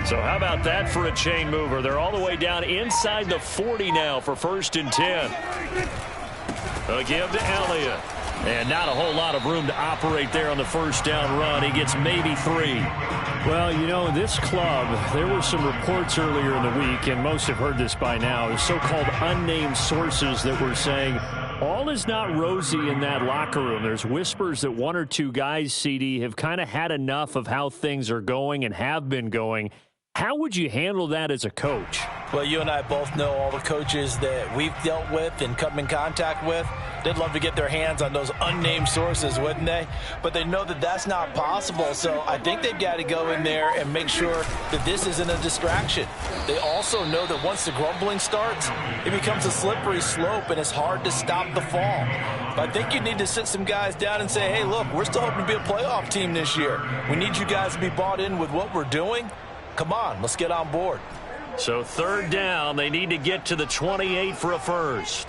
So how about that for a chain mover? They're all the way down inside the 40 now for 1st and 10. A give to Elliott. And not a whole lot of room to operate there on the first down run. He gets maybe 3. Well, you know, this club, there were some reports earlier in the week, and most have heard this by now, so-called unnamed sources that were saying all is not rosy in that locker room. There's whispers that 1 or 2 guys, CD, have kind of had enough of how things are going and have been going. How would you handle that as a coach? Well, you and I both know all the coaches that we've dealt with and come in contact with. They'd love to get their hands on those unnamed sources, wouldn't they? But they know that that's not possible, so I think they've got to go in there and make sure that this isn't a distraction. They also know that once the grumbling starts, it becomes a slippery slope, and it's hard to stop the fall. But I think you need to sit some guys down and say, hey, look, we're still hoping to be a playoff team this year. We need you guys to be bought in with what we're doing. Come on, let's get on board. So 3rd down, they need to get to the 28 for a first.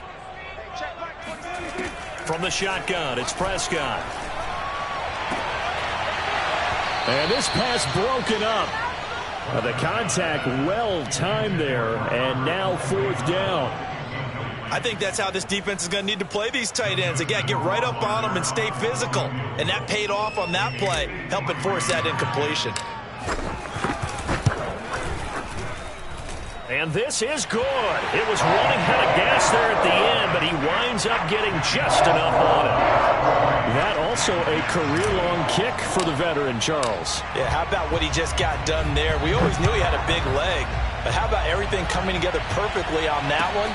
From the shotgun, it's Prescott. And this pass broken up. The contact well timed there, and now 4th down. I think that's how this defense is going to need to play these tight ends. Again, get right up on them and stay physical. And that paid off on that play, helping force that incompletion. And this is good. It was running out of gas there at the end, but he winds up getting just enough on it. That also a career-long kick for the veteran, Charles. Yeah, how about what he just got done there? We always knew he had a big leg, but how about everything coming together perfectly on that one?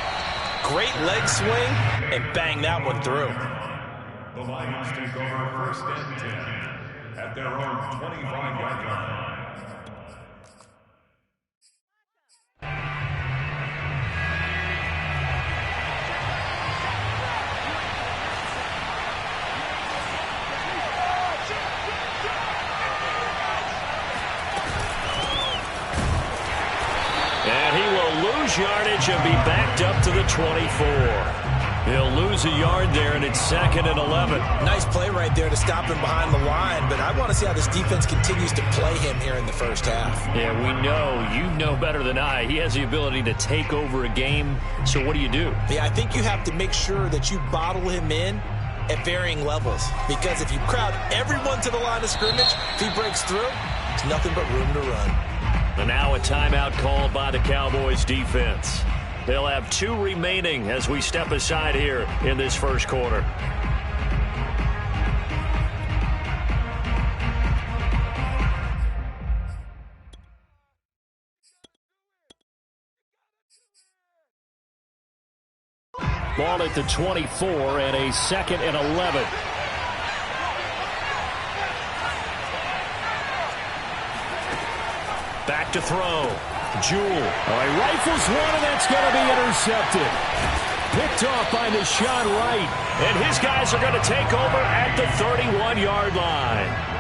Great leg swing, and bang that one through. The Lions take over 1st and 10 at their own 25-yard line. And he will lose yardage and be backed up to the 24. He'll lose a yard there, and it's 2nd and 11. Nice play right there to stop him behind the line, but I want to see how this defense continues to play him here in the first half. Yeah, we know, you know better than I, he has the ability to take over a game. So what do you do? Yeah, I think you have to make sure that you bottle him in at varying levels, because if you crowd everyone to the line of scrimmage, if he breaks through, there's nothing but room to run. And now a timeout called by the Cowboys defense. They'll have 2 remaining as we step aside here in this first quarter. Ball at the 24 and a 2nd and 11. Back to throw. Jewell. All right, rifles one, and that's going to be intercepted. Picked off by Deshaun Wright. And his guys are going to take over at the 31-yard line.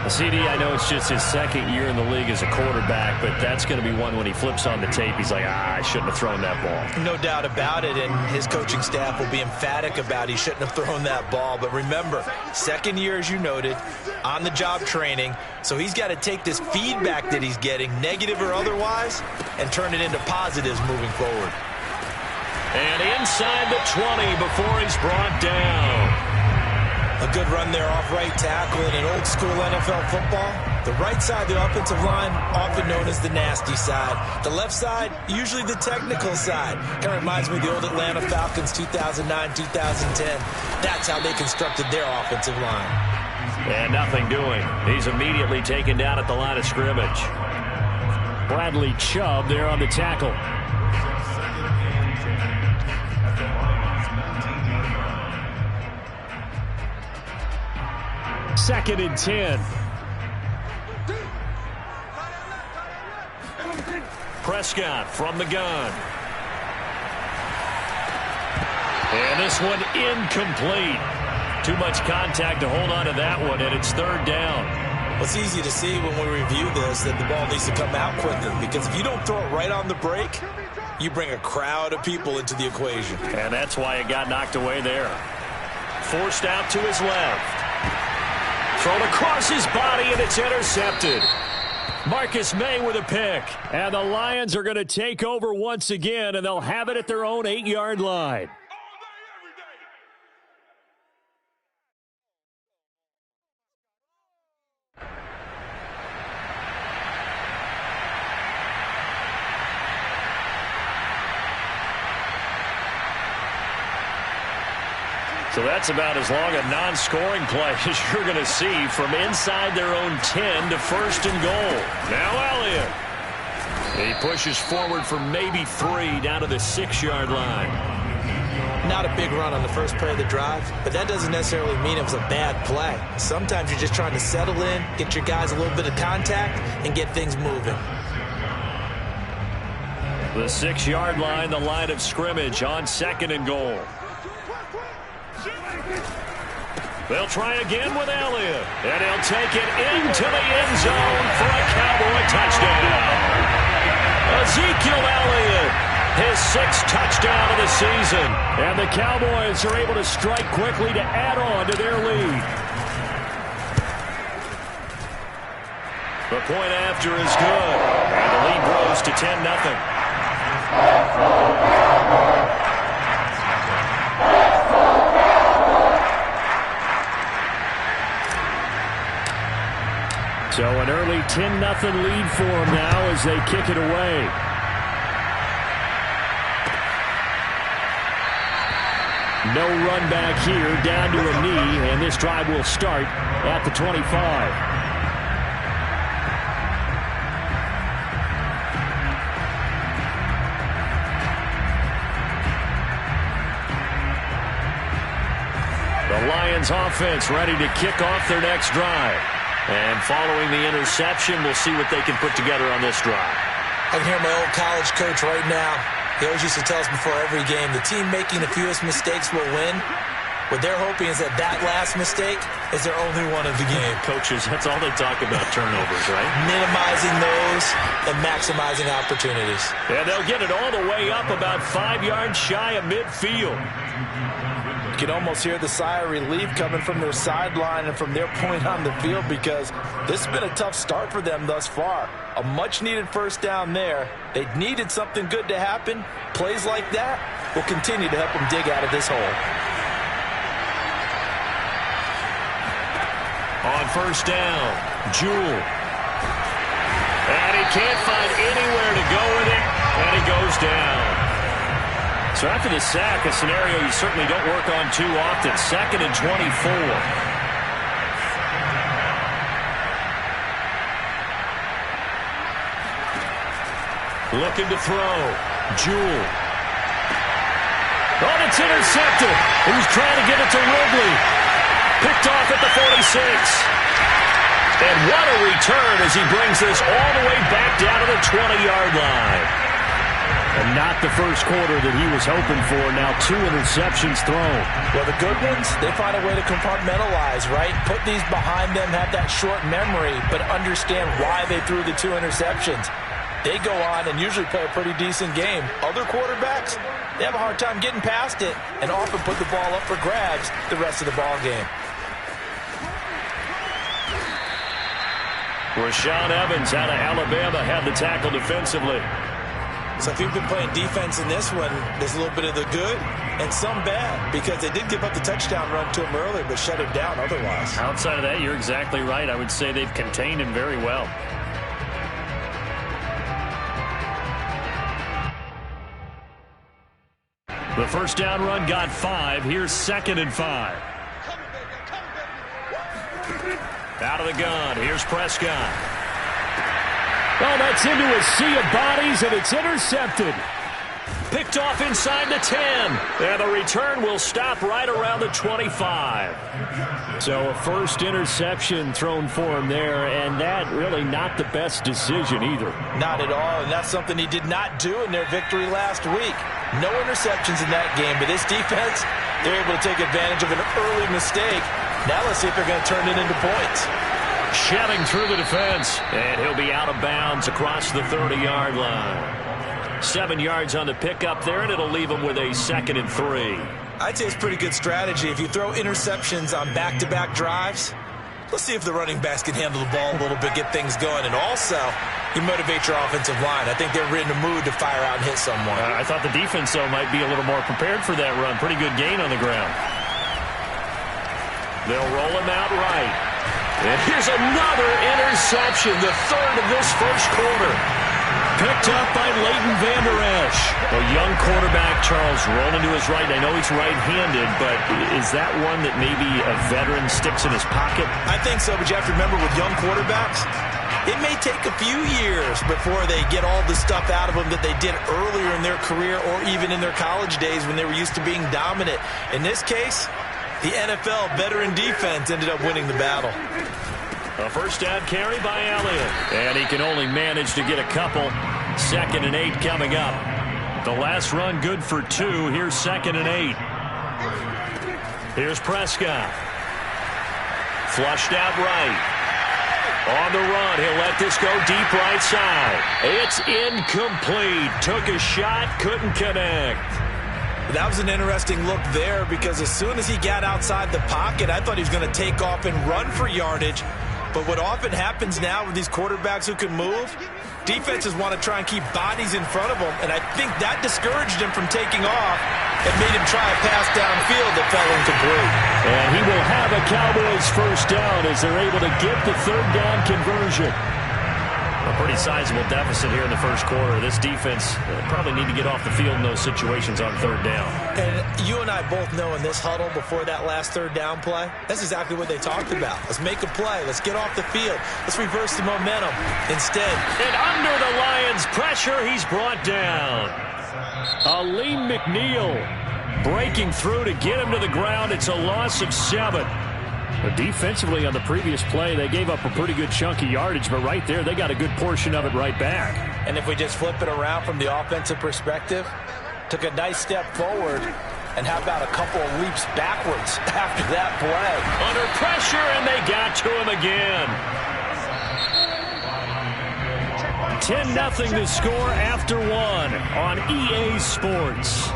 CD, I know it's just his 2nd year in the league as a quarterback, but that's going to be one when he flips on the tape. He's like, I shouldn't have thrown that ball. No doubt about it, and his coaching staff will be emphatic about he shouldn't have thrown that ball. But remember, 2nd year, as you noted, on-the-job training, so he's got to take this feedback that he's getting, negative or otherwise, and turn it into positives moving forward. And inside the 20 before he's brought down. A good run there off right tackle in an old-school NFL football. The right side of the offensive line, often known as the nasty side. The left side, usually the technical side. Kind of reminds me of the old Atlanta Falcons 2009, 2010. That's how they constructed their offensive line. And nothing doing. He's immediately taken down at the line of scrimmage. Bradley Chubb there on the tackle. Second and 10. Prescott from the gun. And this one incomplete. Too much contact to hold on to that one, and it's 3rd down. Well, it's easy to see when we review this that the ball needs to come out quickly, because if you don't throw it right on the break, you bring a crowd of people into the equation. And that's why it got knocked away there. Forced out to his left. Thrown across his body, and it's intercepted. Marcus May with a pick. And the Lions are going to take over once again, and they'll have it at their own 8-yard line. So that's about as long a non-scoring play as you're going to see from inside their own 10 to first and goal. Now Elliott. He pushes forward for maybe 3 down to the 6-yard line. Not a big run on the first play of the drive, but that doesn't necessarily mean it was a bad play. Sometimes you're just trying to settle in, get your guys a little bit of contact, and get things moving. The 6-yard line, the line of scrimmage on second and goal. They'll try again with Elliott, and he'll take it into the end zone for a Cowboy touchdown. Ezekiel Elliott, his 6th touchdown of the season. And the Cowboys are able to strike quickly to add on to their lead. The point after is good, and the lead grows to 10-0. So an early 10-0 lead for them now as they kick it away. No run back here, down to a knee, and this drive will start at the 25. The Lions offense ready to kick off their next drive. And following the interception, we'll see what they can put together on this drive. I can hear my old college coach right now. He always used to tell us before every game, the team making the fewest mistakes will win. What they're hoping is that last mistake is their only one of the game. Coaches, that's all they talk about, turnovers, right? Minimizing those and maximizing opportunities. Yeah, they'll get it all the way up about 5 yards shy of midfield. You can almost hear the sigh of relief coming from their sideline and from their point on the field because this has been a tough start for them thus far. A much-needed first down there. They needed something good to happen. Plays like that will continue to help them dig out of this hole. On first down, Jewell. And he can't find anywhere to go with it, and he goes down. So after the sack, a scenario you certainly don't work on too often. 2nd and 24. Looking to throw. Jewell. Oh, it's intercepted. He was trying to get it to Ridley. Picked off at the 46. And what a return as he brings this all the way back down to the 20-yard line. And not the first quarter that he was hoping for. Now 2 interceptions thrown. Well, the good ones, they find a way to compartmentalize, right? Put these behind them, have that short memory, but understand why they threw the 2 interceptions. They go on and usually play a pretty decent game. Other quarterbacks, they have a hard time getting past it and often put the ball up for grabs the rest of the ball game. Rashaan Evans out of Alabama had the tackle defensively. So if you've been playing defense in this one, there's a little bit of the good and some bad because they did give up the touchdown run to him earlier but shut him down otherwise. Outside of that, you're exactly right. I would say they've contained him very well. The first down run got 5. Here's 2nd and 5. Out of the gun. Here's Prescott. Oh, that's into a sea of bodies, and it's intercepted. Picked off inside the 10. And the return will stop right around the 25. So a first interception thrown for him there, and that really not the best decision either. Not at all, and that's something he did not do in their victory last week. No interceptions in that game, but this defense, they're able to take advantage of an early mistake. Now let's see if they're going to turn it into points. Shoving through the defense, and he'll be out of bounds across the 30-yard line. 7 yards on the pickup there, and it'll leave him with a 2nd and 3. I'd say it's pretty good strategy. If you throw interceptions on back-to-back drives, Let's see if the running backs can handle the ball a little bit, get things going, and also you motivate your offensive line. I think they're in the mood to fire out and hit someone. I thought the defense, though, might be a little more prepared for that run. Pretty good gain on the ground. They'll roll him out right. And here's another interception, the third of this first quarter. Picked up by Leighton Vander Esch. A young quarterback, Charles, rolling to his right. I know he's right-handed, but is that one that maybe a veteran sticks in his pocket? I think so, but you have to remember with young quarterbacks, it may take a few years before they get all the stuff out of them that they did earlier in their career or even in their college days when they were used to being dominant. In this case, the NFL veteran defense ended up winning the battle. A first down carry by Elliott. And he can only manage to get a couple. 2nd and 8 coming up. The last run good for 2. Here's 2nd and 8. Here's Prescott. Flushed out right. On the run, he'll let this go deep right side. It's incomplete. Took a shot, couldn't connect. That was an interesting look there because as soon as he got outside the pocket, I thought he was going to take off and run for yardage. But what often happens now with these quarterbacks who can move, defenses want to try and keep bodies in front of them, and I think that discouraged him from taking off and made him try a pass downfield that fell incomplete. And he will have a Cowboys first down as they're able to get the third down conversion. A pretty sizable deficit here in the first quarter. This defense probably need to get off the field in those situations on third down. And you and I both know in this huddle before that last third down play, that's exactly what they talked about. Let's make a play. Let's get off the field. Let's reverse the momentum. Instead, and under the Lions' pressure, he's brought down. Aleem McNeil breaking through to get him to the ground. It's a loss of 7. But defensively on the previous play, they gave up a pretty good chunk of yardage, but right there, they got a good portion of it right back. And if we just flip it around from the offensive perspective, took a nice step forward, and how about a couple of leaps backwards after that play? Under pressure, and they got to him again. 10-0 the score after 1 on EA Sports.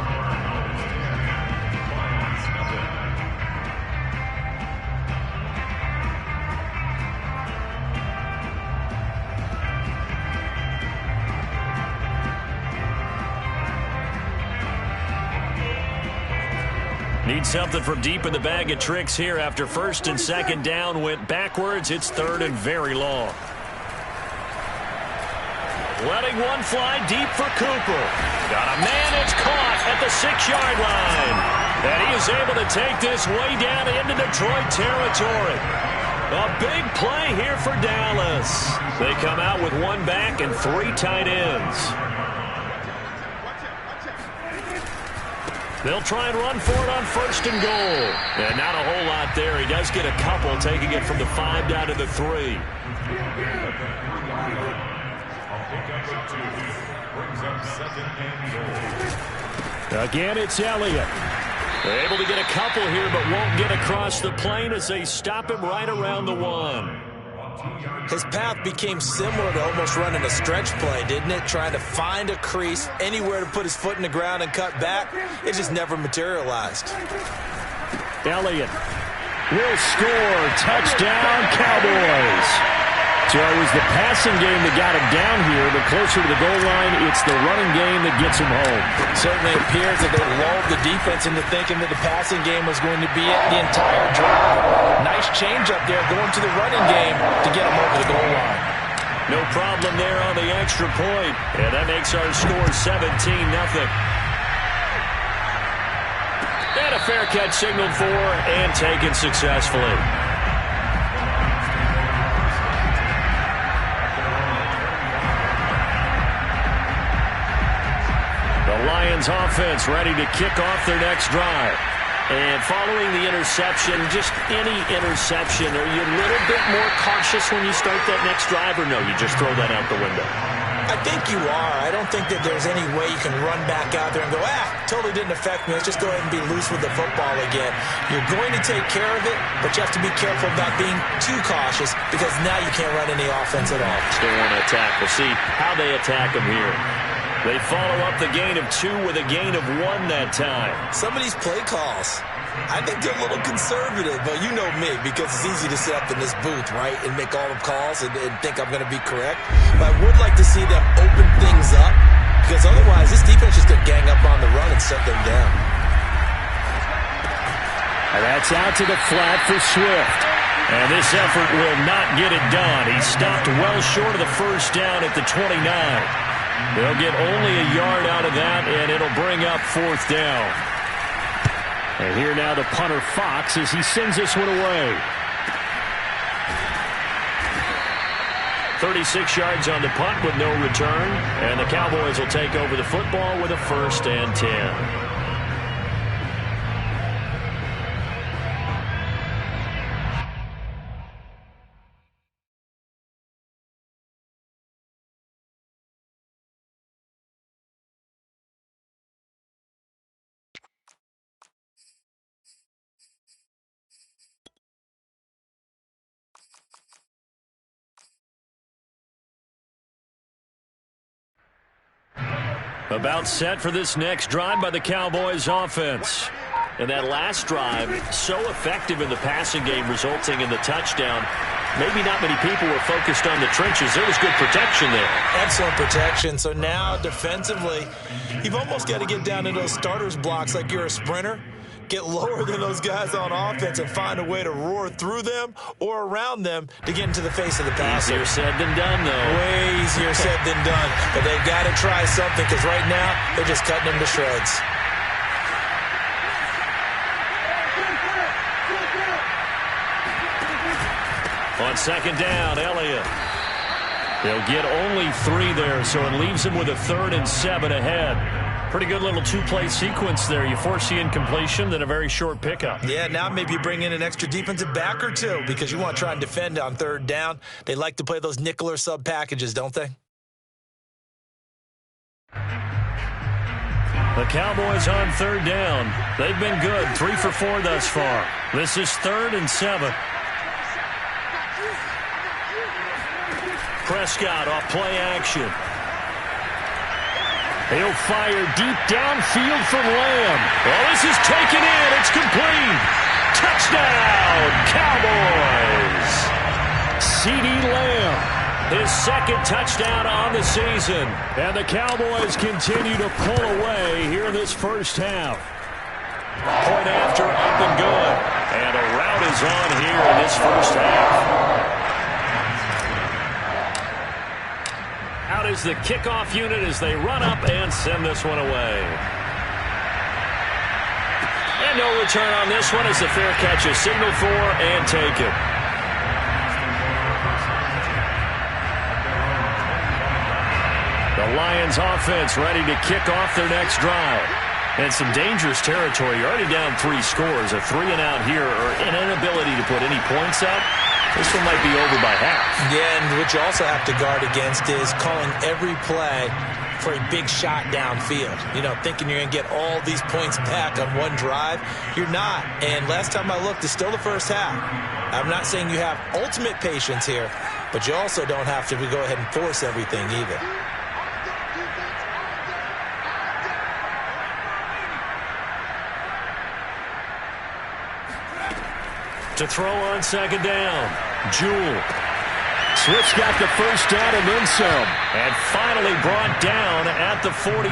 Need something from deep in the bag of tricks here after 1st and 2nd down went backwards. It's 3rd and very long. Letting one fly deep for Cooper. Got a man, it's caught at the 6-yard line. And he is able to take this way down into Detroit territory. A big play here for Dallas. They come out with 1 back and 3 tight ends. They'll try and run for it on 1st and goal. And not a whole lot there. He does get a couple, taking it from the 5 down to the 3. Again, it's Elliott. They're able to get a couple here, but won't get across the plane as they stop him right around the 1. His path became similar to almost running a stretch play, didn't it? Trying to find a crease, anywhere to put his foot in the ground and cut back. It just never materialized. Elliott will score. Touchdown, Cowboys. So it was the passing game that got him down here, but closer to the goal line, it's the running game that gets him home. Certainly appears that they lulled the defense into thinking that the passing game was going to be it the entire drive. Nice change up there going to the running game to get him over the goal line. No problem there on the extra point. And that makes our score 17-0. And a fair catch signaled for and taken successfully. Lions offense ready to kick off their next drive. And following the interception, just any interception, are you a little bit more cautious when you start that next drive, or no, you just throw that out the window? I think you are. I don't think that there's any way you can run back out there and go, totally didn't affect me. Let's just go ahead and be loose with the football again. You're going to take care of it, but you have to be careful about being too cautious because now you can't run any offense at all. Still want to attack. We'll see how they attack them here. They follow up the gain of 2 with a gain of 1 that time. Some of these play calls, I think they're a little conservative, but you know me, because it's easy to sit up in this booth, right, and make all the calls and think I'm going to be correct. But I would like to see them open things up, because otherwise this defense is going to gang up on the run and shut them down. And that's out to the flat for Swift. And this effort will not get it done. He stopped well short of the first down at the 29. They'll get only a yard out of that, and it'll bring up fourth down. And here now the punter Fox as he sends this one away. 36 yards on the punt with no return. And the Cowboys will take over the football with a 1st and 10. About set for this next drive by the Cowboys offense. And that last drive, so effective in the passing game, resulting in the touchdown. Maybe not many people were focused on the trenches. There was good protection there. Excellent protection. So now, defensively, you've almost got to get down to those starters blocks like you're a sprinter. Get lower than those guys on offense and find a way to roar through them or around them to get into the face of the passer. Easier said than done, though. Way easier said than done. But they've got to try something, because right now they're just cutting them to shreds. On second down, Elliott. They'll get only 3 there, so it leaves them with a 3rd and 7 ahead. Pretty good little 2-play sequence there. You force the incompletion, then a very short pickup. Yeah, now maybe you bring in an extra defensive back or two, because you want to try and defend on 3rd down. They like to play those nickel or sub packages, don't they? The Cowboys on 3rd down. They've been good, 3 for 4 thus far. This is 3rd and 7. Prescott off play action. He'll fire deep downfield from Lamb. Oh, this is taken in. It's complete. Touchdown, Cowboys. CeeDee Lamb, his 2nd touchdown on the season. And the Cowboys continue to pull away here in this first half. Point after, up and good. And a rout is on here in this first half. Out is the kickoff unit as they run up and send this one away. And no return on this one as the fair catch is signaled for and taken. The Lions offense ready to kick off their next drive. And some dangerous territory. You're already down 3 scores. A 3-and-out here, or an inability to put any points up. This one might be over by half. Yeah, and what you also have to guard against is calling every play for a big shot downfield. You know, thinking you're going to get all these points back on one drive. You're not. And last time I looked, it's still the first half. I'm not saying you have ultimate patience here, but you also don't have to go ahead and force everything either. To throw on second down, Jewell. Swift's got the first down and then some. And finally brought down at the 43.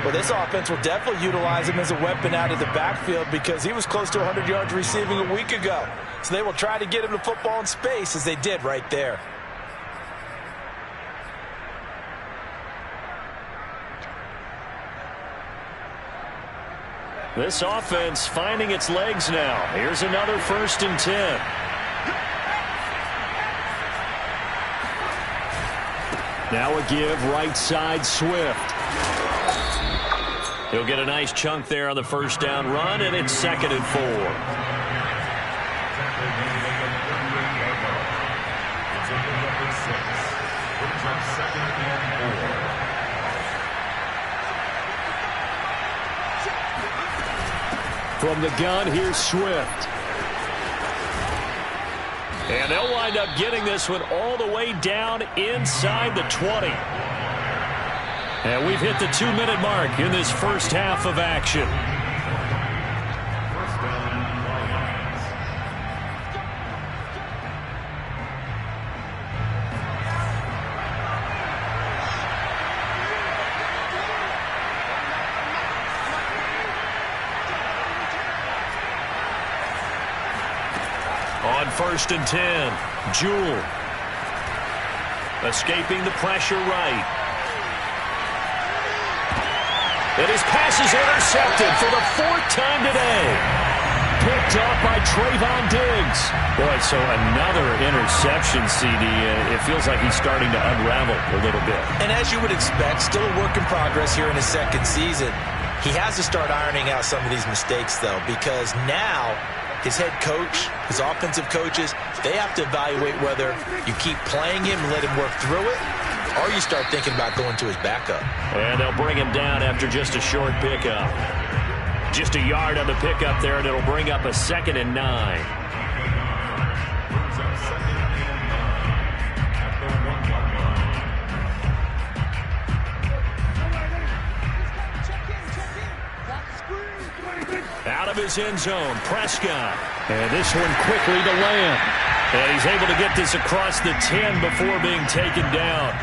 Well, this offense will definitely utilize him as a weapon out of the backfield, because he was close to 100 yards receiving a week ago. So they will try to get him the football in space, as they did right there. This offense finding its legs now. Here's another 1st and 10. Now a give right side Swift. He'll get a nice chunk there on the first down run, and it's 2nd and 4. From the gun, here's Swift. And they'll wind up getting this one all the way down inside the 20. And we've hit the 2-minute mark in this first half of action. On 1st and 10, Jewell. Escaping the pressure right. And his pass is intercepted for the 4th time today. Picked up by Trayvon Diggs. Boy, so another interception, CD. It feels like he's starting to unravel a little bit. And as you would expect, still a work in progress here in his 2nd season. He has to start ironing out some of these mistakes, though, because now his head coach, his offensive coaches, they have to evaluate whether you keep playing him and let him work through it, or you start thinking about going to his backup. And they'll bring him down after just a short pickup. Just a yard on the pickup there, and it'll bring up a 2nd and 9. Out of his end zone, Prescott. And this one quickly to Lamb. And he's able to get this across the 10 before being taken down.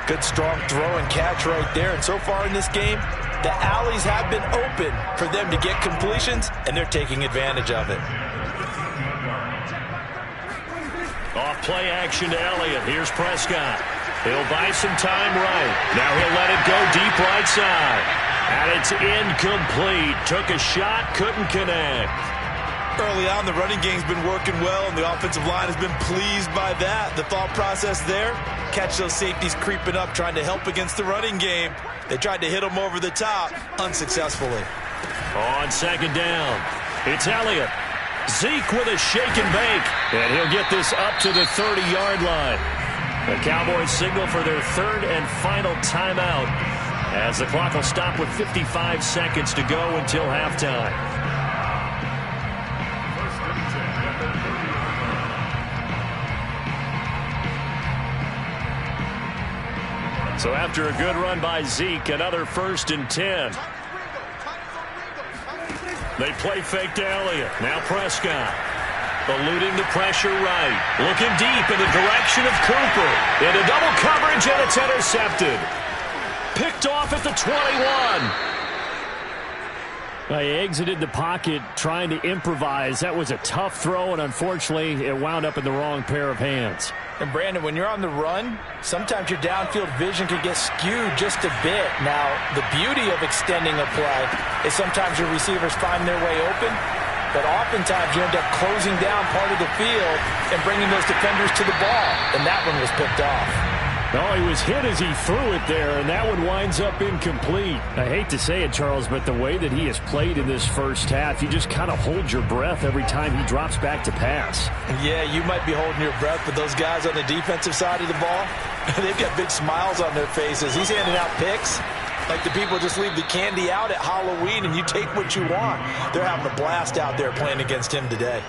Good, strong throw and catch right there. And so far in this game, the alleys have been open for them to get completions, and they're taking advantage of it. Off play action to Elliott. Here's Prescott. He'll buy some time right. Now he'll let it go deep right side. And it's incomplete. Took a shot, couldn't connect. Early on, the running game's been working well, and the offensive line has been pleased by that. The thought process there, catch those safeties creeping up, trying to help against the running game. They tried to hit them over the top, unsuccessfully. On 2nd down, it's Elliott. Zeke with a shake and bake, and he'll get this up to the 30-yard line. The Cowboys signal for their 3rd and final timeout, as the clock will stop with 55 seconds to go until halftime. So after a good run by Zeke, another 1st and 10. They play fake to Elliott. Now Prescott. Eluding the pressure right. Looking deep in the direction of Cooper. Into double coverage, and it's intercepted. Picked off at the 21. He exited the pocket trying to improvise. That was a tough throw, and unfortunately, it wound up in the wrong pair of hands. And, Brandon, when you're on the run, sometimes your downfield vision can get skewed just a bit. Now, the beauty of extending a play is sometimes your receivers find their way open, but oftentimes you end up closing down part of the field and bringing those defenders to the ball, and that one was picked off. No, he was hit as he threw it there, and that one winds up incomplete. I hate to say it, Charles, but the way that he has played in this first half, you just kind of hold your breath every time he drops back to pass. Yeah, you might be holding your breath, but those guys on the defensive side of the ball, they've got big smiles on their faces. He's handing out picks like the people just leave the candy out at Halloween and you take what you want. They're having a blast out there playing against him today.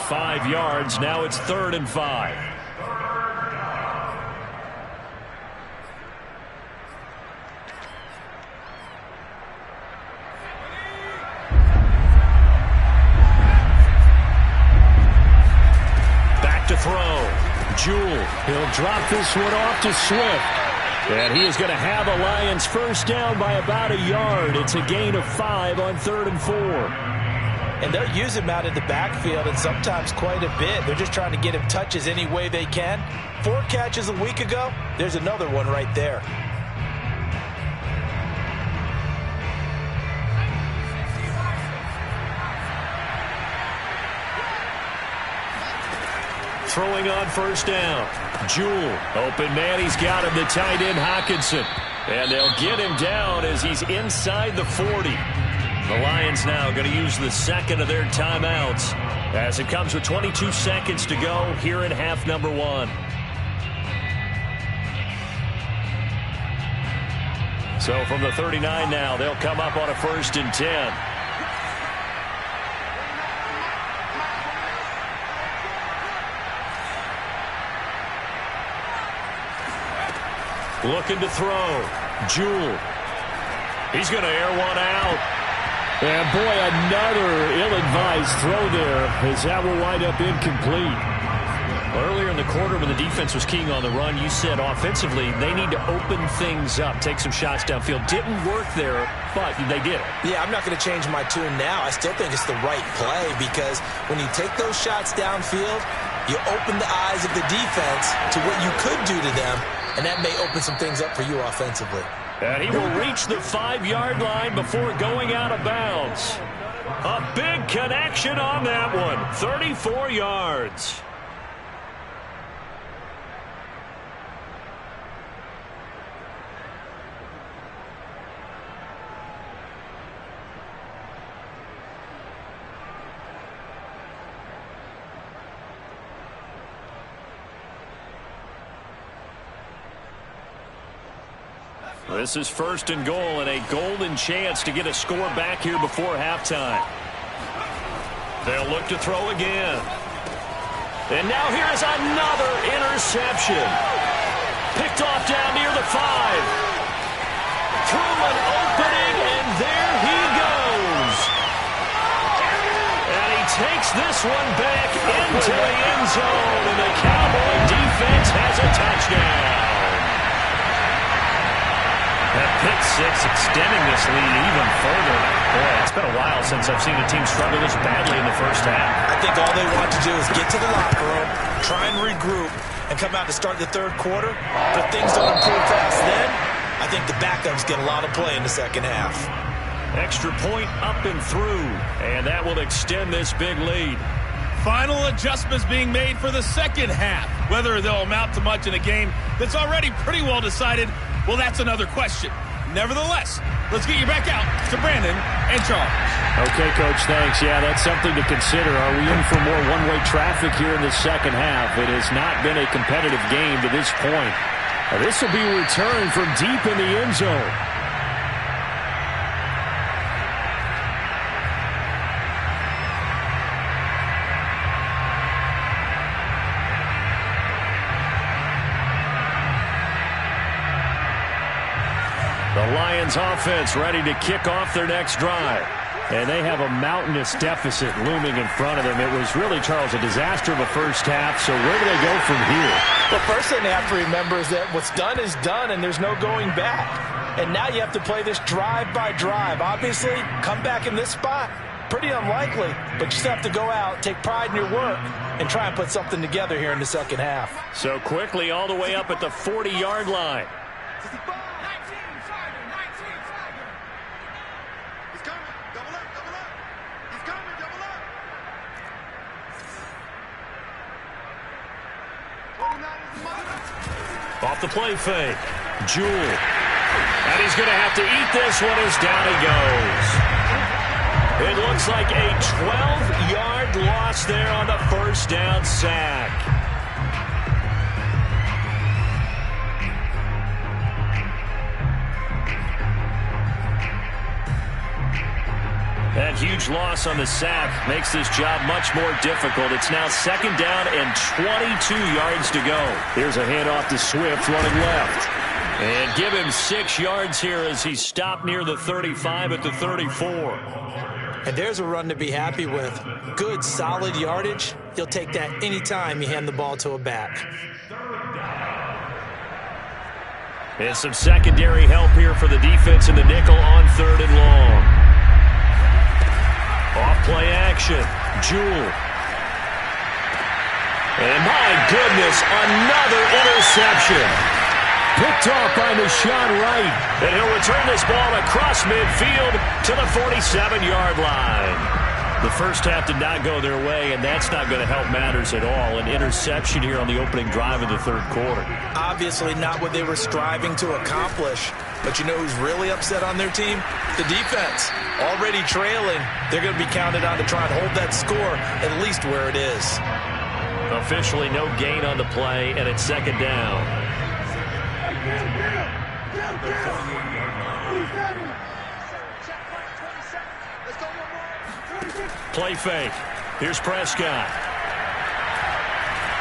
5 yards. Now it's 3rd and 5. To throw. Jewell. He'll drop this one off to Swift. And he is going to have a Lions first down by about a yard. It's a gain of 5 on 3rd and 4. And they'll use him out in the backfield, and sometimes quite a bit. They're just trying to get him touches any way they can. 4 catches a week ago. There's another one right there. Throwing on 1st down. Jewell. Open man. He's got him. The tight end, Hockenson. And they'll get him down as he's inside the 40. The Lions now going to use the 2nd of their timeouts as it comes with 22 seconds to go here in half number 1. So from the 39 now, they'll come up on a 1st and 10. Looking to throw. Jewell. He's going to air one out. And, boy, another ill-advised throw there as that will wind up incomplete. Earlier in the quarter when the defense was keying on the run, you said offensively they need to open things up, take some shots downfield. Didn't work there, but they did it. Yeah, I'm not going to change my tune now. I still think it's the right play because when you take those shots downfield, you open the eyes of the defense to what you could do to them, and that may open some things up for you offensively. And he will reach the 5-yard line before going out of bounds. A big connection on that one, 34 yards. This is 1st and goal and a golden chance to get a score back here before halftime. They'll look to throw again. And now here is another interception. Picked off down near the 5. Through an opening, and there he goes. And he takes this one back into the end zone, and the Cowboy defense has a touchdown. That pick six extending this lead even further. Boy, it's been a while since I've seen a team struggle this badly in the first half. I think all they want to do is get to the locker room, try and regroup, and come out to start the third quarter. But if things don't improve fast then, I think the backups get a lot of play in the second half. Extra point up and through, and that will extend this big lead. Final adjustments being made for the second half. Whether they'll amount to much in a game that's already pretty well decided, well, that's another question. Nevertheless, let's get you back out to Brandon and Charles. Okay, Coach, thanks. Yeah, that's something to consider. Are we in for more one-way traffic here in the second half? It has not been a competitive game to this point. This will be a return from deep in the end zone. The Lions offense ready to kick off their next drive. And they have a mountainous deficit looming in front of them. It was really, Charles, a disaster of a first half. So where do they go from here? The first thing they have to remember is that what's done is done and there's no going back. And now you have to play this drive by drive. Obviously, come back in this spot, pretty unlikely. But you still have to go out, take pride in your work, and try and put something together here in the second half. So quickly all the way up at the 40-yard line. Off the play fake. Jewell. And he's going to have to eat this one as down he goes. It looks like a 12-yard loss there on the first down sack. That huge loss on the sack makes this job much more difficult. It's now 2nd down and 22 yards to go. Here's a handoff to Swift running left. And give him 6 yards here as he's stopped near the 35 at the 34. And there's a run to be happy with. Good, solid yardage. You'll take that anytime you hand the ball to a back. And some secondary help here for the defense in the nickel on 3rd and long. Off-play action. Jewell. And my goodness, another interception. Picked off by Deshaun Wright. And he'll return this ball across midfield to the 47-yard line. The first half did not go their way, and that's not going to help matters at all. An interception here on the opening drive of the third quarter. Obviously not what they were striving to accomplish. But you know who's really upset on their team? The defense. Already trailing. They're going to be counted on to try and hold that score at least where it is. Officially no gain on the play, and it's 2nd down. Play fake. Here's Prescott.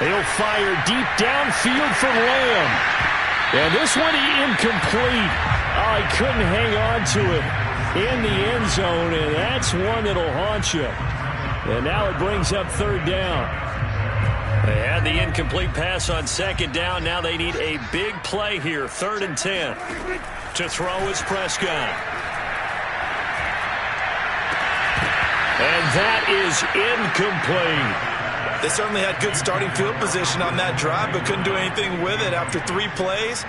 They'll fire deep downfield for Lamb. And this one incomplete. Oh, he couldn't hang on to it in the end zone, and that's one that'll haunt you. And now it brings up 3rd down. They had the incomplete pass on second down. Now they need a big play here. 3rd and 10. To throw is Prescott. And that is incomplete. They certainly had good starting field position on that drive, but couldn't do anything with it after 3 plays.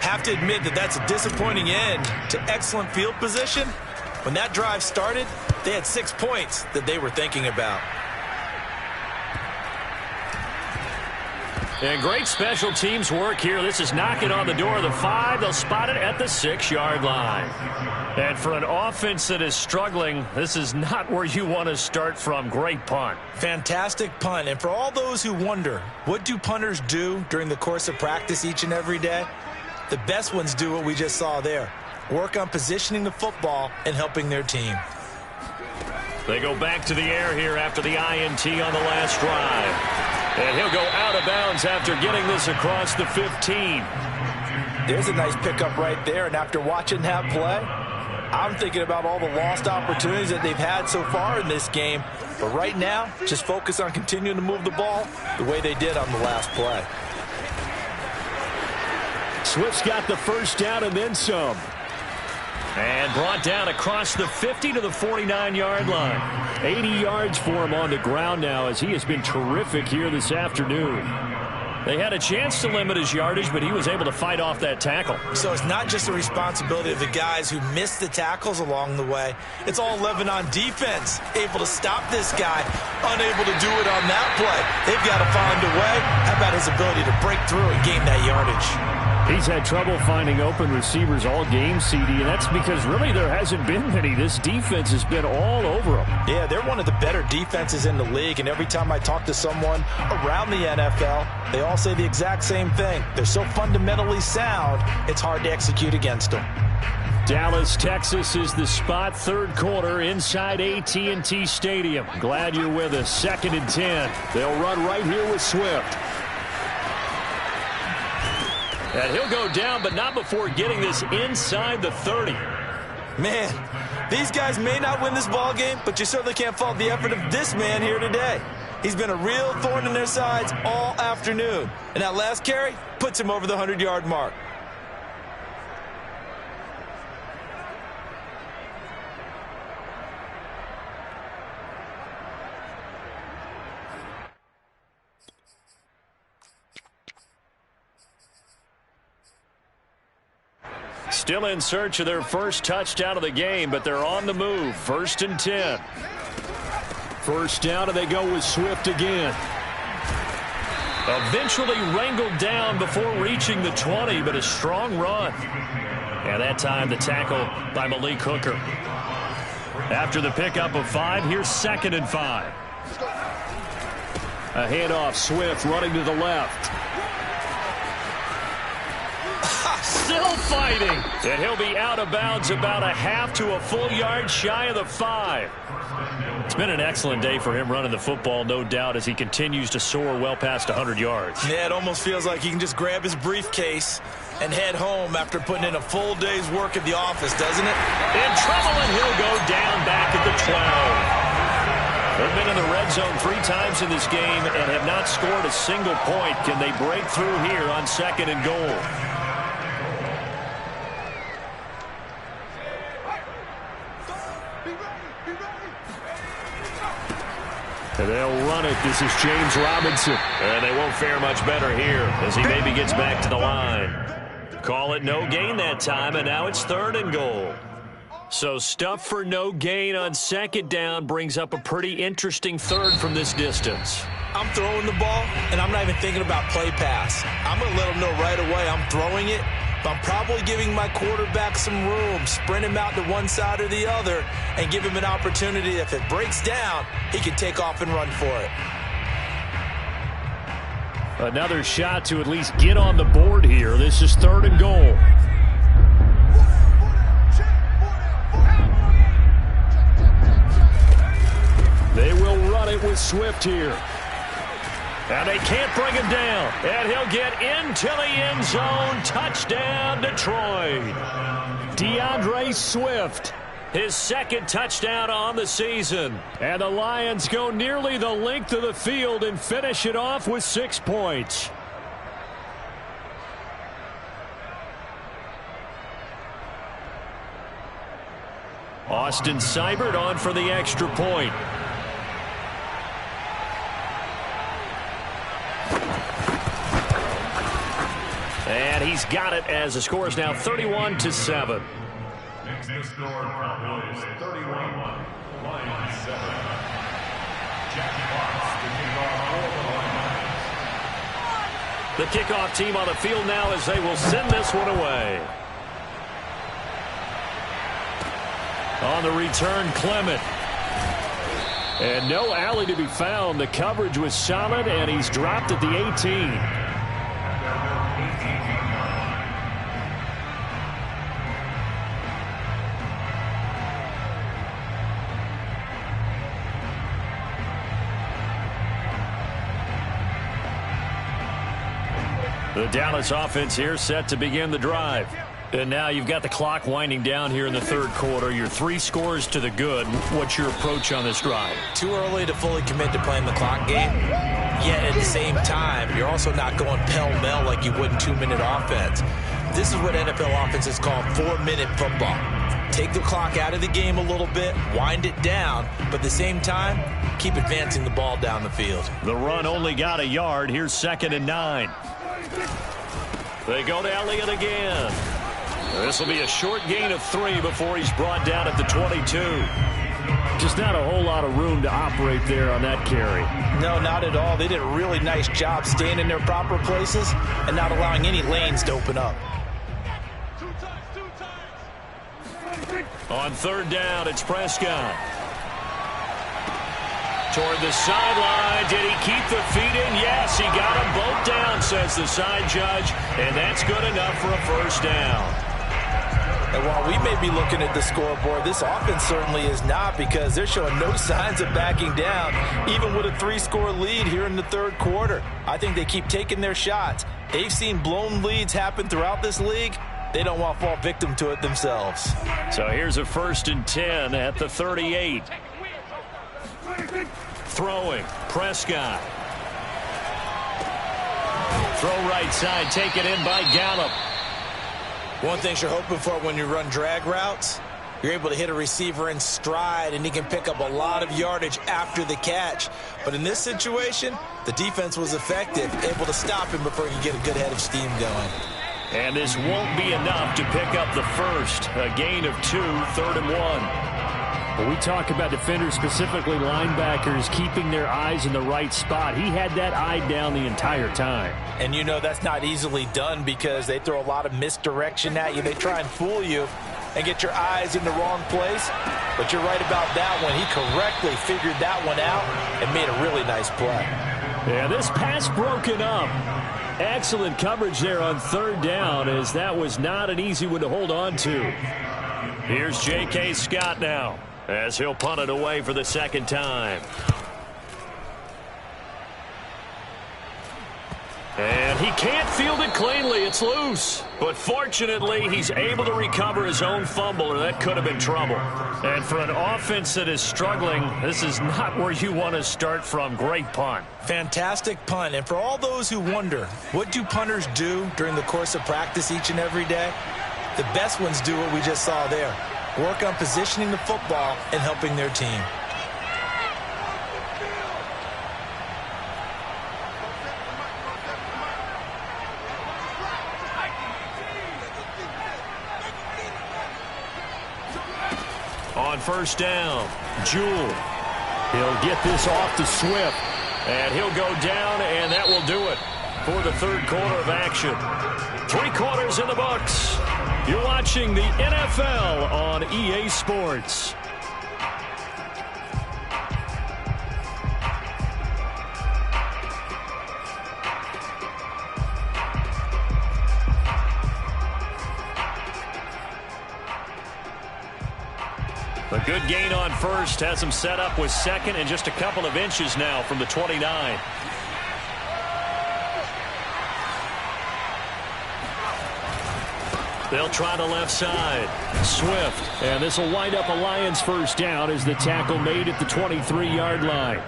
Have to admit that that's a disappointing end to excellent field position. When that drive started, they had 6 points that they were thinking about. And great special teams work here. This is knocking on the door of the 5. They'll spot it at the 6-yard line. And for an offense that is struggling, this is not where you want to start from. Great punt. Fantastic punt. And for all those who wonder, what do punters do during the course of practice each and every day? The best ones do what we just saw there. Work on positioning the football and helping their team. They go back to the air here after the INT on the last drive. And he'll go out of bounds after getting this across the 15. There's a nice pickup right there. And after watching that play, I'm thinking about all the lost opportunities that they've had so far in this game. But right now, just focus on continuing to move the ball the way they did on the last play. Swift's got the first down and then some. And brought down across the 50 to the 49-yard line. 80 yards for him on the ground now as he has been terrific here this afternoon. They had a chance to limit his yardage, but he was able to fight off that tackle. So it's not just the responsibility of the guys who missed the tackles along the way. It's all 11 on defense, able to stop this guy, unable to do it on that play. They've got to find a way. How about his ability to break through and gain that yardage? He's had trouble finding open receivers all game, CD, and that's because really there hasn't been many. This defense has been all over him. Yeah, they're one of the better defenses in the league, and every time I talk to someone around the NFL, they all say the exact same thing. They're so fundamentally sound, it's hard to execute against them. Dallas, Texas is the spot, 3rd quarter inside AT&T Stadium. Glad you're with us. 2nd and 10. They'll run right here with Swift. And he'll go down, but not before getting this inside the 30. Man, these guys may not win this ball game, but you certainly can't fault the effort of this man here today. He's been a real thorn in their sides all afternoon. And that last carry puts him over the 100-yard mark. Still in search of their first touchdown of the game, but they're on the move. 1st and 10. First down, and they go with Swift again. Eventually wrangled down before reaching the 20, but a strong run. And that time the tackle by Malik Hooker. After the pickup of 5, here's 2nd and 5. A handoff, Swift running to the left. Still fighting. And he'll be out of bounds about a half to a full yard shy of the 5. It's been an excellent day for him running the football, no doubt, as he continues to soar well past 100 yards. Yeah, it almost feels like he can just grab his briefcase and head home after putting in a full day's work at the office, doesn't it? In trouble, and he'll go down back at the 12. They've been in the red zone 3 times in this game and have not scored a single point. Can they break through here on 2nd and goal? And they'll run it. This is James Robinson. And they won't fare much better here as he maybe gets back to the line. Call it no gain that time, and now it's 3rd and goal. So stuff for no gain on 2nd down brings up a pretty interesting 3rd from this distance. I'm throwing the ball, and I'm not even thinking about play pass. I'm going to let them know right away I'm throwing it, but I'm probably giving my quarterback some room, sprint him out to one side or the other, and give him an opportunity. If it breaks down, he can take off and run for it. Another shot to at least get on the board here. This is 3rd and goal. They will run it with Swift here. And they can't bring him down. And he'll get into the end zone. Touchdown, Detroit. DeAndre Swift His second touchdown on the season. And the Lions go nearly the length of the field and finish it off with 6 points. Austin Seibert on for the extra point. And he's got it as the score is now 31-7. Next to score, Cowboys 31, Lions 7. Jack Fox to kick off for the Lions. The kickoff team on the field now as they will send this one away. On the return, Clement. And no alley to be found. The coverage was solid, and he's dropped at the 18. The Dallas offense here set to begin the drive. And now you've got the clock winding down here in the third quarter. You're 3 scores to the good. What's your approach on this drive? Too early to fully commit to playing the clock game. Yet at the same time, you're also not going pell-mell like you would in 2-minute offense. This is what NFL offenses call 4-minute football. Take the clock out of the game a little bit, wind it down, but at the same time, keep advancing the ball down the field. The run only got a yard. Here's 2nd and 9. They go to Elliott again. This will be a short gain of 3 before he's brought down at the 22. Just not a whole lot of room to operate there on that carry. No, not at all. They did a really nice job staying in their proper places and not allowing any lanes to open up. On 3rd down, it's Prescott. Toward the sideline. Did he keep the feet in? Yes, he got them both down, says the side judge. And that's good enough for a first down. And while we may be looking at the scoreboard, this offense certainly is not, because they're showing no signs of backing down, even with a 3-score lead here in the third quarter. I think they keep taking their shots. They've seen blown leads happen throughout this league. They don't want to fall victim to it themselves. So here's a 1st and 10 at the 38. Throwing, Prescott. Throw right side, taken in by Gallup. One thing you're hoping for when you run drag routes, you're able to hit a receiver in stride, and he can pick up a lot of yardage after the catch. But in this situation, the defense was effective, able to stop him before he could get a good head of steam going. And this won't be enough to pick up the first. A gain of 2, 3rd and 1. When we talk about defenders, specifically linebackers, keeping their eyes in the right spot, he had that eye down the entire time. And you know that's not easily done, because they throw a lot of misdirection at you. They try and fool you and get your eyes in the wrong place. But you're right about that one. He correctly figured that one out and made a really nice play. Yeah, this pass broken up. Excellent coverage there on 3rd down, as that was not an easy one to hold on to. Here's J.K. Scott now, as he'll punt it away for the 2nd time. And he can't field it cleanly. It's loose. But fortunately, he's able to recover his own fumble, or that could have been trouble. And for an offense that is struggling, this is not where you want to start from. Great punt. Fantastic punt. And for all those who wonder, what do punters do during the course of practice each and every day? The best ones do what we just saw there. Work on positioning the football and helping their team. On 1st down, Jewell. He'll get this off to Swift. And he'll go down, and that will do it for the third quarter of action. 3 quarters in the books. You're watching the NFL on EA Sports. A good gain on 1st has him set up with 2nd and just a couple of inches now from the 29. They'll try the left side. Swift. And this will wind up a Lions first down as the tackle made at the 23-yard line.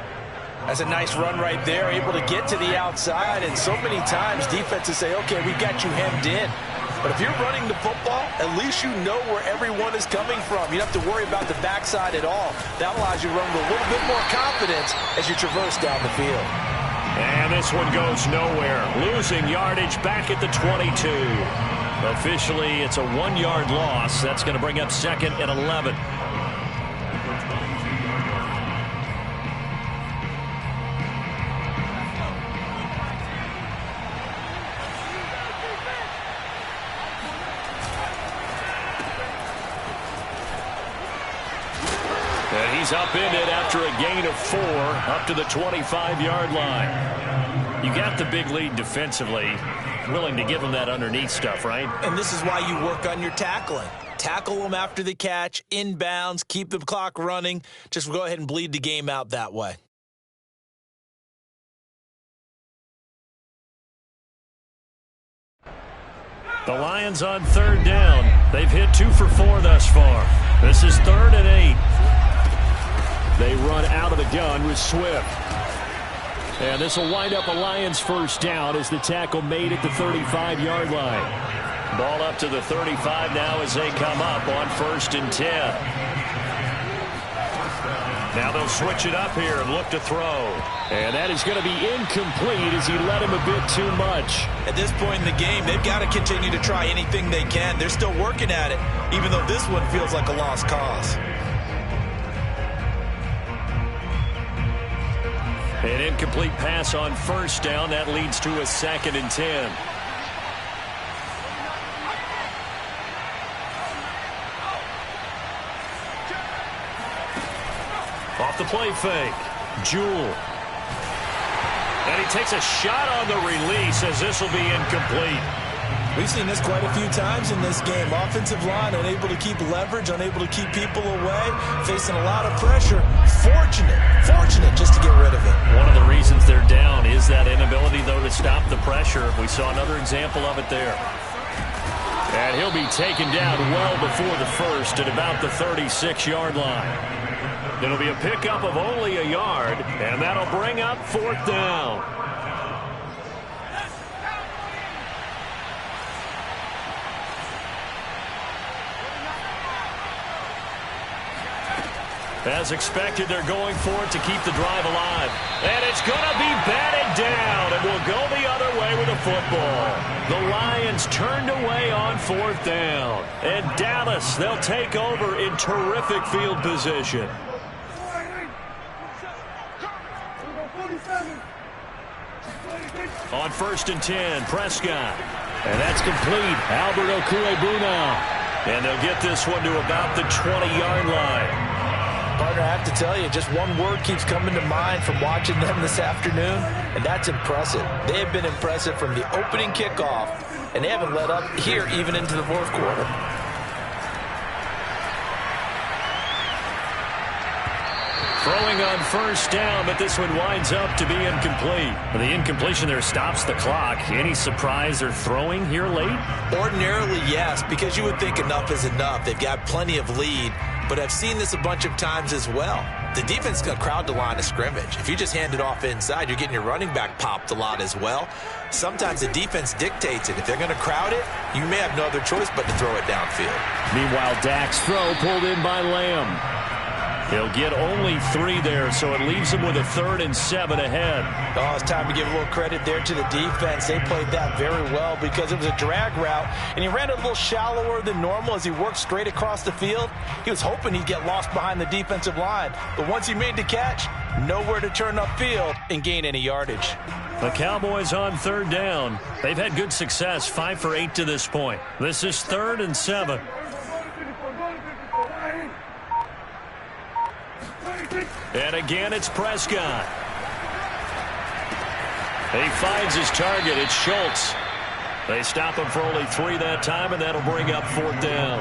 That's a nice run right there, able to get to the outside. And so many times defenses say, okay, we've got you hemmed in. But if you're running the football, at least you know where everyone is coming from. You don't have to worry about the backside at all. That allows you to run with a little bit more confidence as you traverse down the field. And this one goes nowhere. Losing yardage back at the 22. Officially, it's a 1-yard loss. That's going to bring up 2nd and 11. And he's upended after a gain of 4 up to the 25-yard line. You got the big lead defensively. Willing to give him that underneath stuff, right? And this is why you work on your tackling. Tackle them after the catch, inbounds, keep the clock running. Just go ahead and bleed the game out that way. The Lions on 3rd down. They've hit 2 for 4 thus far. This is 3rd and 8. They run out of the gun with Swift. And this will wind up a Lions first down as the tackle made at the 35-yard line. Ball up to the 35 now as they come up on 1st and 10. Now they'll switch it up here and look to throw. And that is going to be incomplete as he led him a bit too much. At this point in the game, they've got to continue to try anything they can. They're still working at it, even though this one feels like a lost cause. An incomplete pass on 1st down. That leads to a 2nd and 10. Off the play fake. Jewell. And he takes a shot on the release as this will be incomplete. We've seen this quite a few times in this game. Offensive line unable to keep leverage, unable to keep people away, facing a lot of pressure. Fortunate just to get rid of it. One of the reasons they're down is that inability, though, to stop the pressure. We saw another example of it there. And he'll be taken down well before the first at about the 36-yard line. It'll be a pickup of only a yard, and that'll bring up 4th down. As expected, they're going for it to keep the drive alive. And it's going to be batted down, and will go the other way with the football. The Lions turned away on 4th down. And Dallas, they'll take over in terrific field position. On 1st and 10, Prescott. And that's complete. Albert Okwuegbuna. And they'll get this one to about the 20-yard line. Partner, I have to tell you, just one word keeps coming to mind from watching them this afternoon, and that's impressive. They have been impressive from the opening kickoff, and they haven't let up here even into the 4th quarter. Throwing on 1st down, but this one winds up to be incomplete. The incompletion there stops the clock. Any surprise they're throwing here late? Ordinarily, yes, because you would think enough is enough. They've got plenty of lead. But I've seen this a bunch of times as well. The defense is going to crowd the line of scrimmage. If you just hand it off inside, you're getting your running back popped a lot as well. Sometimes the defense dictates it. If they're going to crowd it, you may have no other choice but to throw it downfield. Meanwhile, Dak's throw pulled in by Lamb. He'll get only 3 there, so it leaves him with a 3rd and 7 ahead. Oh, it's time to give a little credit there to the defense. They played that very well because it was a drag route, and he ran it a little shallower than normal as he worked straight across the field. He was hoping he'd get lost behind the defensive line, but once he made the catch, nowhere to turn upfield and gain any yardage. The Cowboys on 3rd down. They've had good success, 5 for 8 to this point. This is 3rd and 7. And again, it's Prescott. He finds his target. It's Schultz. They stop him for only 3 that time, and that'll bring up 4th down.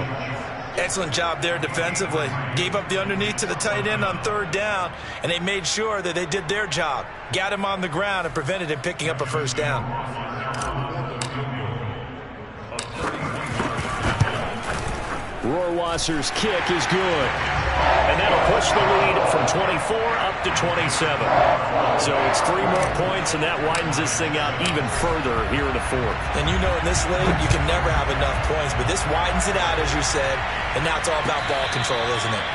Excellent job there defensively. Gave up the underneath to the tight end on 3rd down, and they made sure that they did their job. Got him on the ground and prevented him picking up a 1st down. Rohrwasser's kick is good. And that'll push the lead from 24 up to 27. So it's 3 more points, and that widens this thing out even further here in the fourth. And you know in this league, you can never have enough points, but this widens it out, as you said, and now it's all about ball control, isn't it?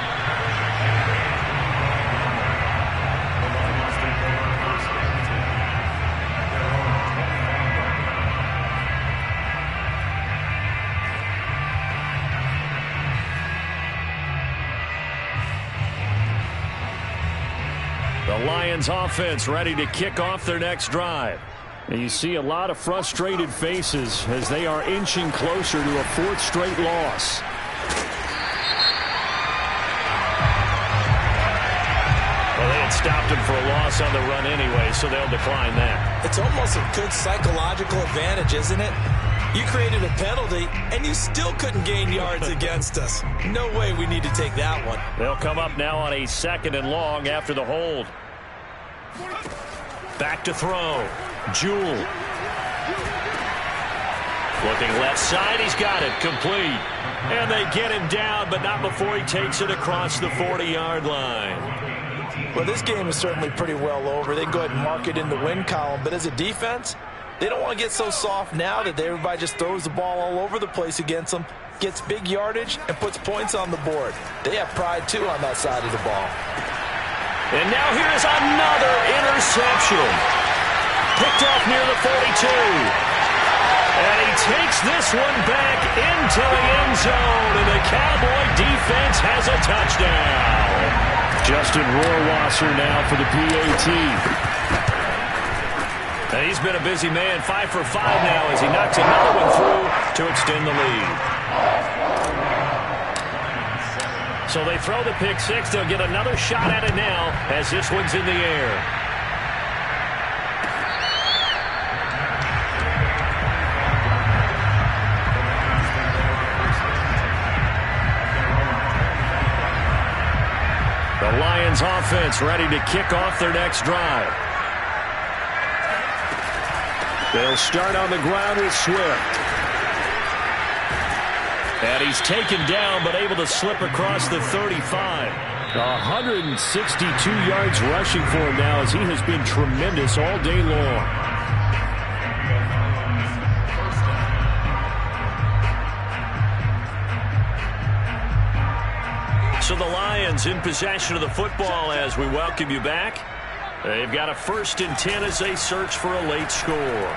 The Lions offense ready to kick off their next drive. And you see a lot of frustrated faces as they are inching closer to a 4th straight loss. Well, they had stopped him for a loss on the run anyway, so they'll decline that. It's almost a good psychological advantage, isn't it? You created a penalty, and you still couldn't gain yards against us. No way we need to take that one. They'll come up now on a 2nd and long after the hold. Back to throw. Jewell. Looking left side. He's got it. Complete. And they get him down, but not before he takes it across the 40-yard line. Well, this game is certainly pretty well over. They can go ahead and mark it in the win column. But as a defense, they don't want to get so soft now that everybody just throws the ball all over the place against them, gets big yardage, and puts points on the board. They have pride, too, on that side of the ball. And now here's another interception. Picked off near the 42. And he takes this one back into the end zone, and the Cowboy defense has a touchdown. Justin Rohrwasser now for the PAT. And he's been a busy man, 5 for 5 now as he knocks another one through to extend the lead. So they throw the pick six. They'll get another shot at it now as this one's in the air. The Lions offense ready to kick off their next drive. They'll start on the ground with Swift. And he's taken down but able to slip across the 35. 162 yards rushing for him now as he has been tremendous all day long. So the Lions in possession of the football as we welcome you back. They've got a 1st and 10 as they search for a late score.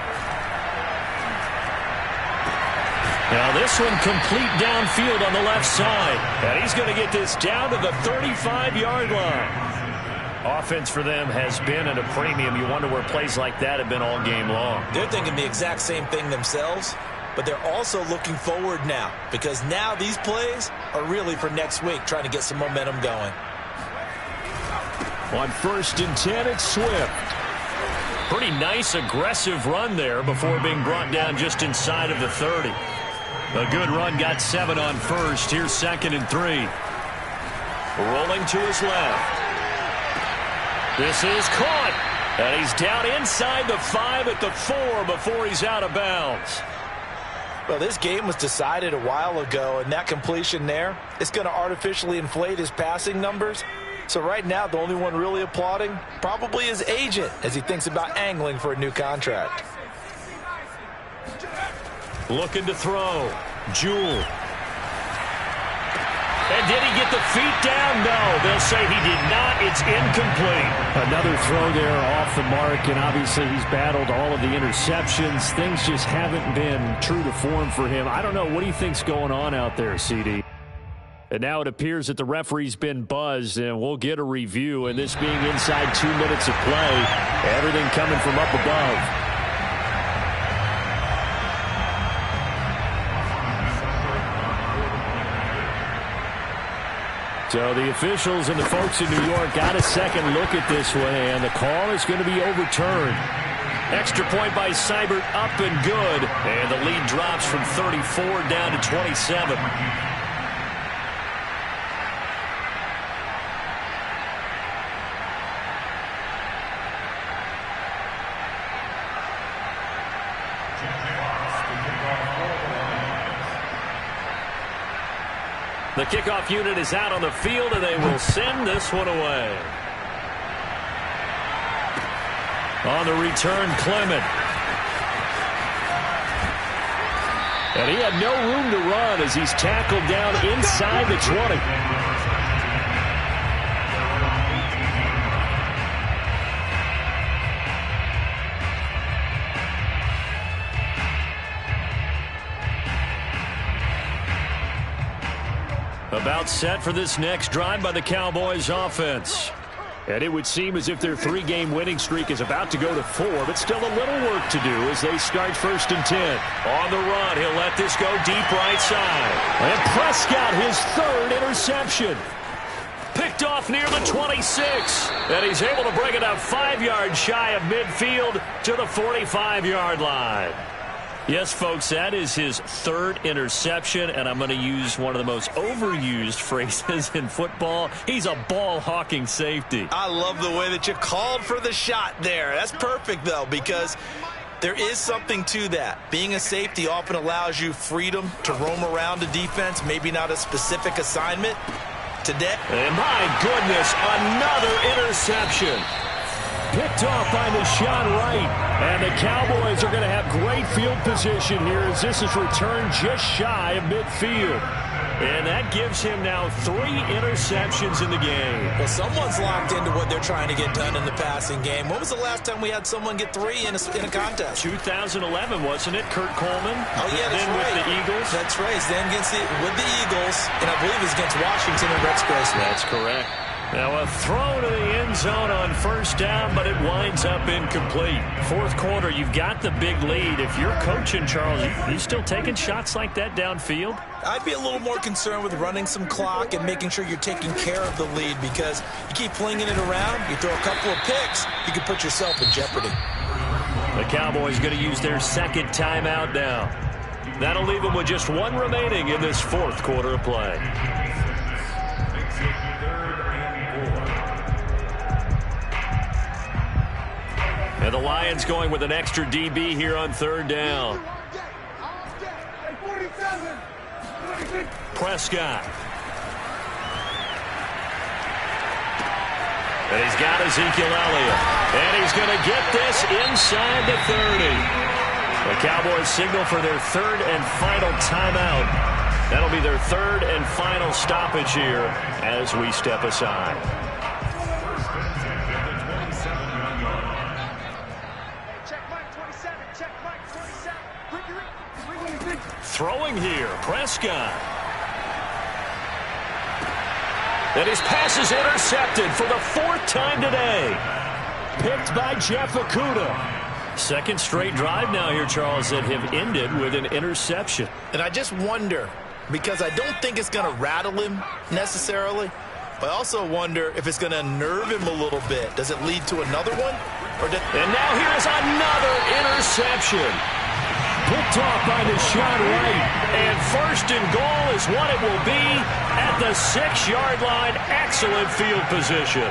Now this one complete downfield on the left side. And he's going to get this down to the 35-yard line. Offense for them has been at a premium. You wonder where plays like that have been all game long. They're thinking the exact same thing themselves, but they're also looking forward now because now these plays are really for next week, trying to get some momentum going. On 1st and 10, it's Swift. Pretty nice, aggressive run there before being brought down just inside of the 30. A good run, got 7 on 1st. Here's 2nd and 3. Rolling to his left. This is caught. And he's down inside the 5 at the 4 before he's out of bounds. Well, this game was decided a while ago, and that completion there is going to artificially inflate his passing numbers. So right now, the only one really applauding probably his agent as he thinks about angling for a new contract. Looking to throw. Jewell. And did he get the feet down? No, they'll say he did not. It's incomplete. Another throw there off the mark, and obviously he's battled all of the interceptions. Things just haven't been true to form for him. I don't know. What do you think's going on out there, CD? And now it appears that the referee's been buzzed, and we'll get a review. And this being inside 2 minutes of play, everything coming from up above. So the officials and the folks in New York got a second look at this one, and the call is going to be overturned. Extra point by Seibert, up and good. And the lead drops from 34 down to 27. The kickoff unit is out on the field, and they will send this one away. On the return, Clement. And he had no room to run as he's tackled down inside the 20. About set for this next drive by the Cowboys offense. And it would seem as if their 3-game winning streak is about to go to 4, but still a little work to do as they start 1st and 10. On the run, he'll let this go deep right side. And Prescott, his 3rd interception. Picked off near the 26. And he's able to bring it up 5 yards shy of midfield to the 45-yard line. Yes, folks, that is his 3rd interception, and I'm going to use one of the most overused phrases in football. He's a ball-hawking safety. I love the way that you called for the shot there. That's perfect, though, because there is something to that. Being a safety often allows you freedom to roam around the defense, maybe not a specific assignment. Today, and my goodness, another interception. Picked off by Deshaun Wright. And the Cowboys are going to have great field position here as this is returned just shy of midfield. And that gives him now 3 interceptions in the game. Well, someone's locked into what they're trying to get done in the passing game. When was the last time we had someone get 3 in a contest? 2011, wasn't it? Kurt Coleman. Oh, yeah, that's then right. With the Eagles. That's right. Then with the Eagles, and I believe it was against Washington and Rex Grossman. That's correct. Now a throw to the end zone on 1st down, but it winds up incomplete. 4th quarter, you've got the big lead. If you're coaching, Charles, you still taking shots like that downfield? I'd be a little more concerned with running some clock and making sure you're taking care of the lead, because you keep flinging it around, you throw a couple of picks, you could put yourself in jeopardy. The Cowboys going to use their 2nd timeout now. That'll leave them with just 1 remaining in this 4th quarter of play. And the Lions going with an extra DB here on 3rd down. Prescott. And he's got Ezekiel Elliott. And he's going to get this inside the 30. The Cowboys signal for their 3rd and final timeout. That'll be their 3rd and final stoppage here as we step aside. Throwing here, Prescott. And his pass is intercepted for the 4th time today. Picked by Jeff Okudah. 2nd straight drive now here, Charles, that have ended with an interception. And I just wonder, because I don't think it's going to rattle him necessarily, but I also wonder if it's going to unnerve him a little bit. Does it lead to another one? And now here is another interception. Picked off by Deshaun Wright. And 1st and goal is what it will be at the 6-yard line. Excellent field position.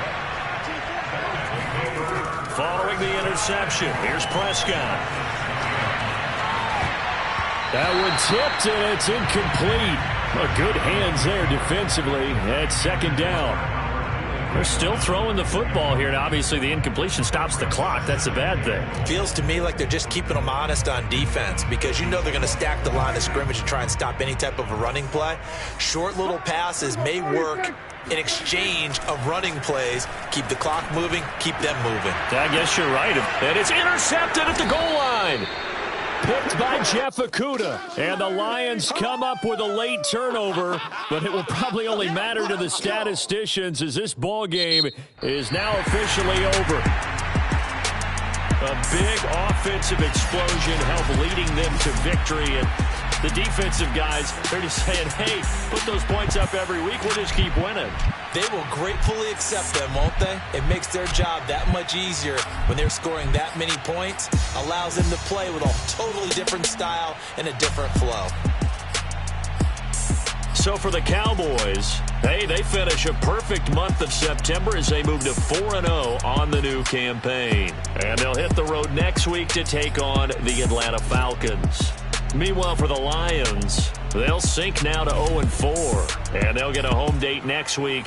Following the interception, here's Prescott. That one tipped, and it's incomplete. Good hands there defensively at 2nd down. They're still throwing the football here, and obviously the incompletion stops the clock. That's a bad thing. Feels to me like they're just keeping them honest on defense, because you know they're going to stack the line of scrimmage and try and stop any type of a running play. Short little passes may work in exchange of running plays. Keep the clock moving, keep them moving. I guess you're right. And it's intercepted at the goal line. Picked by Jeff Okudah. And the Lions come up with a late turnover, but it will probably only matter to the statisticians as this ball game is now officially over. A big offensive explosion helped leading them to victory. And the defensive guys, they're just saying, hey, put those points up every week. We'll just keep winning. They will gratefully accept them, won't they? It makes their job that much easier when they're scoring that many points. Allows them to play with a totally different style and a different flow. So for the Cowboys, hey, they finish a perfect month of September as they move to 4-0 on the new campaign. And they'll hit the road next week to take on the Atlanta Falcons. Meanwhile, for the Lions, They'll sink now to 0-4, and they'll get a home date next week.